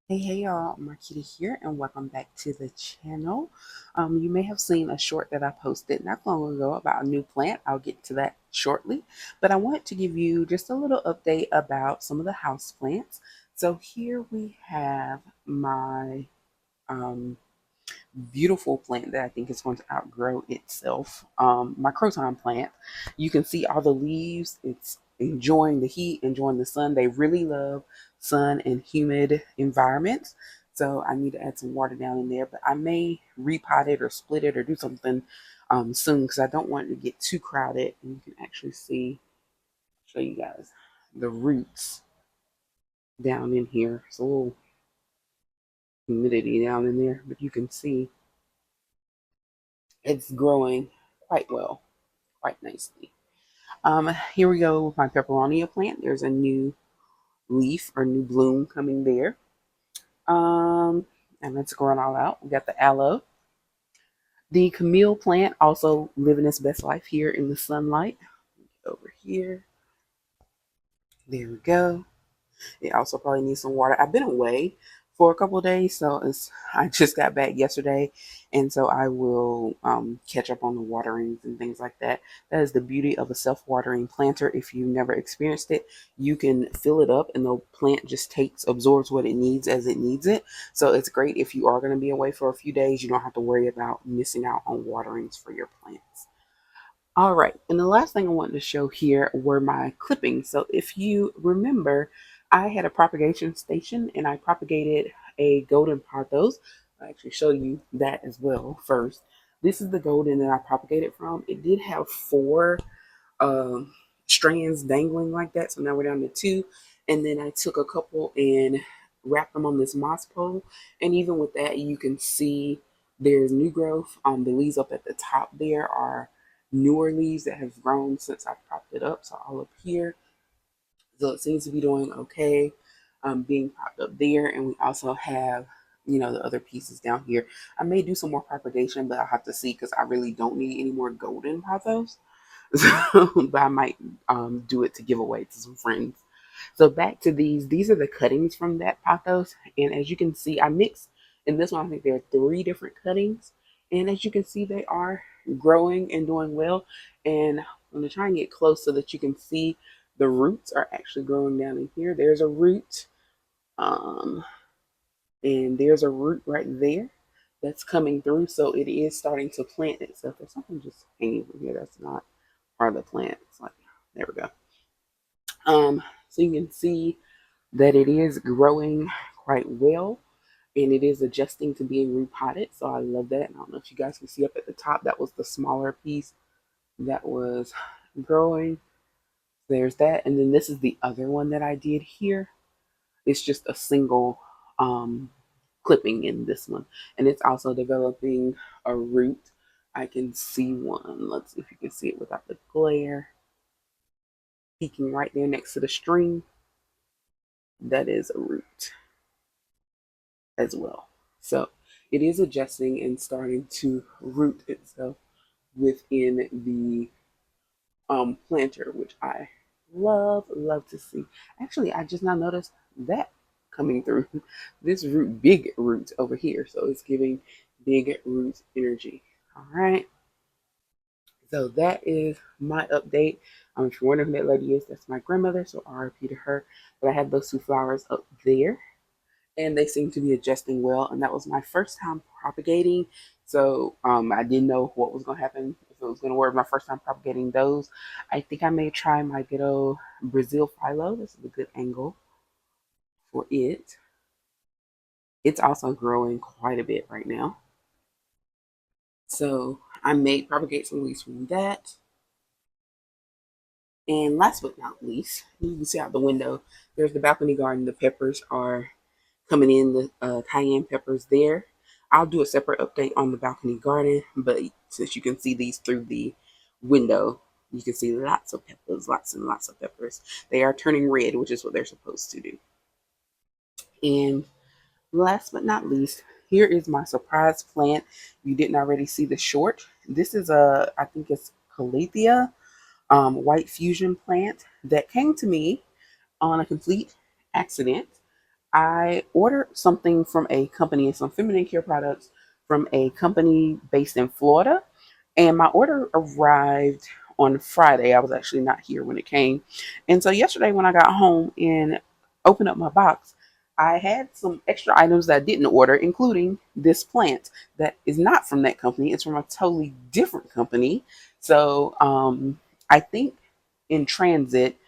Hey y'all, Marquita here, and welcome back to the channel. You may have seen a short that I posted not long ago about a new plant. I'll get to that shortly, but I wanted to give you just a little update about some of the house plants. So here we have my um, beautiful plant that I think is going to outgrow itself. My croton plant. You can see all the leaves. It's enjoying the heat, enjoying the sun. They really love sun and humid environments. So I need to add some water down in there, but I may repot it or split it or do something soon because I don't want it to get too crowded. And you can actually show you guys the roots down in here. It's a little humidity down in there, but you can see it's growing quite well, quite nicely. Here we go with my pepperonia plant. There's a new leaf or new bloom coming there. And it's growing all out. We got the aloe. The Camille plant also living its best life here in the sunlight. Over here. There we go. It also probably needs some water. I've been away for a couple of days, so I just got back yesterday, and so I will catch up on the waterings and things like that. That is the beauty of a self-watering planter. If you've never experienced it, you can fill it up, and the plant just absorbs what it needs as it needs it. So it's great if you are going to be away for a few days. You don't have to worry about missing out on waterings for your plants. All right, and the last thing I wanted to show here were my clippings. So if you remember, I had a propagation station and I propagated a golden pothos. I'll actually show you that as well first. This is the golden that I propagated from. It did have four um, strands dangling like that, so now we're down to two. And then I took a couple and wrapped them on this moss pole. And even with that, you can see there's new growth. The leaves up at the top there are newer leaves that have grown since I propped it up. So all up here. So it seems to be doing okay, being propped up there. And we also have, the other pieces down here. I may do some more propagation, but I'll have to see because I really don't need any more golden pothos. So, but I might do it to give away to some friends. So back to these. These are the cuttings from that pothos. And as you can see, I mixed in this one. I think there are three different cuttings. And as you can see, they are growing and doing well. And I'm going to try and get close so that you can see the roots are actually growing down in here. There's a root. Um, and there's a root right there that's coming through. So it is starting to plant itself. There's something just hanging from here that's not part of the plant. It's like, there we go. So you can see that it is growing quite well and it is adjusting to being repotted. So I love that. And I don't know if you guys can see up at the top, that was the smaller piece that was growing. There's that. And then this is the other one that I did here. It's just a single clipping in this one. And it's also developing a root. I can see one. Let's see if you can see it without the glare. Peeking right there next to the string. That is a root as well. So it is adjusting and starting to root itself within the planter, which I love to see. Actually, I just now noticed that coming through this root, big root over here. So it's giving big root energy. All right. So that is my update. If you're wondering who that lady is, that's my grandmother. So RIP to her. But I had those two flowers up there and they seem to be adjusting well. And that was my first time propagating. So I didn't know what was going to happen, if it was going to work. My first time propagating those. I think I may try my good old Brazil phyllo. This is a good angle for it. It's also growing quite a bit right now. So I may propagate some leaves from that. And last but not least, you can see out the window, there's the balcony garden. The peppers are coming in, the cayenne peppers there. I'll do a separate update on the balcony garden, but since you can see these through the window, you can see lots of peppers, lots and lots of peppers. They are turning red, which is what they're supposed to do. And last but not least, here is my surprise plant. If you didn't already see the short, this is I think it's Calathea white fusion plant that came to me on a complete accident. I ordered something from a company, some feminine care products from a company based in Florida, and my order arrived on Friday. I was actually not here when it came. And so yesterday when I got home and opened up my box, I had some extra items that I didn't order, including this plant that is not from that company. It's from a totally different company. So I think in transit,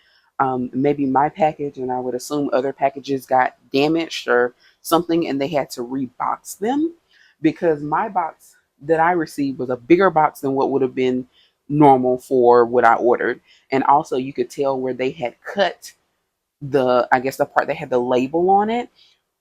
maybe my package and I would assume other packages got damaged or something, and they had to rebox them because my box that I received was a bigger box than what would have been normal for what I ordered. And also, you could tell where they had cut I guess the part that had the label on it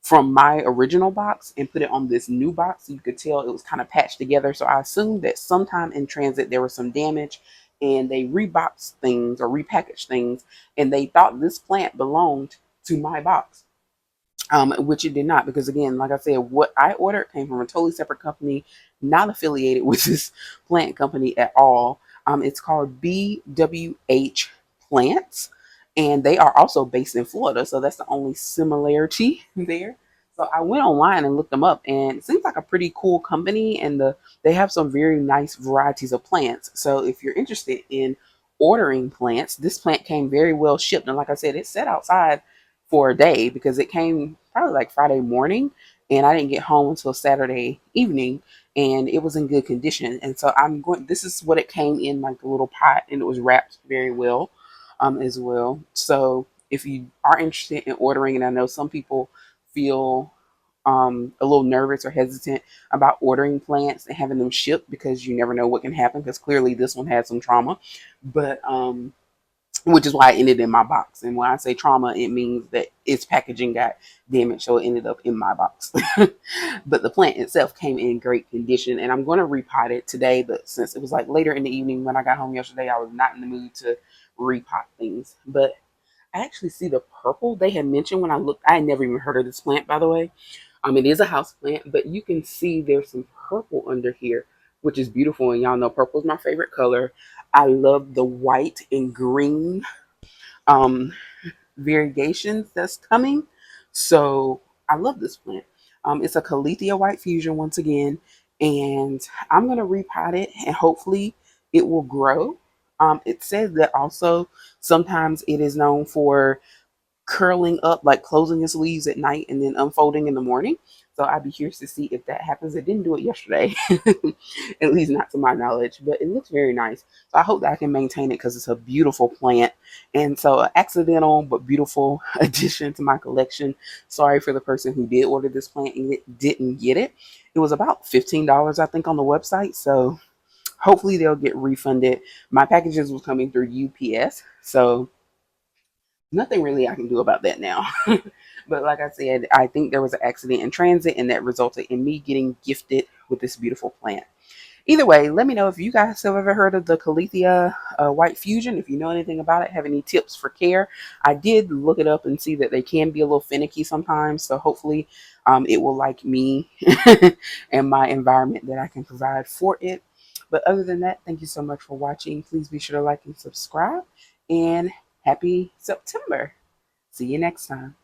from my original box and put it on this new box. So you could tell it was kind of patched together. So I assumed that sometime in transit there was some damage and they reboxed things or repackaged things, and they thought this plant belonged to my box, which it did not, because again, like I said, what I ordered came from a totally separate company, not affiliated with this plant company at all. It's called BWH Plants, and they are also based in Florida, so that's the only similarity there. So I went online and looked them up, and it seems like a pretty cool company, and they have some very nice varieties of plants. So if you're interested in ordering plants, this plant came very well shipped, and like I said, it sat outside for a day because it came probably like Friday morning and I didn't get home until Saturday evening, and it was in good condition. And so this is what it came in, like a little pot, and it was wrapped very well as well. So if you are interested in ordering, and I know some people feel a little nervous or hesitant about ordering plants and having them shipped because you never know what can happen, because clearly this one had some trauma, but which is why it ended in my box. And when I say trauma, it means that its packaging got damaged, so it ended up in my box. But the plant itself came in great condition, and I'm going to repot it today. But since it was like later in the evening when I got home yesterday, I was not in the mood to repot things. But I actually see the purple they had mentioned when I looked. I had never even heard of this plant, by the way. It is a house plant, but you can see there's some purple under here, which is beautiful. And y'all know purple is my favorite color. I love the white and green um, variegations that's coming. So I love this plant. It's a Caletheia White Fusion once again, and I'm going to repot it and hopefully it will grow. It says that also sometimes it is known for curling up, like closing its leaves at night and then unfolding in the morning. So I'd be curious to see if that happens. It didn't do it yesterday, at least not to my knowledge, but it looks very nice. So I hope that I can maintain it because it's a beautiful plant. And so an accidental but beautiful addition to my collection. Sorry for the person who did order this plant and it didn't get it. It was about $15, I think, on the website. So hopefully they'll get refunded. My packages was coming through UPS. So nothing really I can do about that now. But like I said, I think there was an accident in transit and that resulted in me getting gifted with this beautiful plant. Either way, let me know if you guys have ever heard of the Caletheia White Fusion. If you know anything about it, have any tips for care. I did look it up and see that they can be a little finicky sometimes. So hopefully it will like me and my environment that I can provide for it. But other than that, thank you so much for watching. Please be sure to like and subscribe. And happy September. See you next time.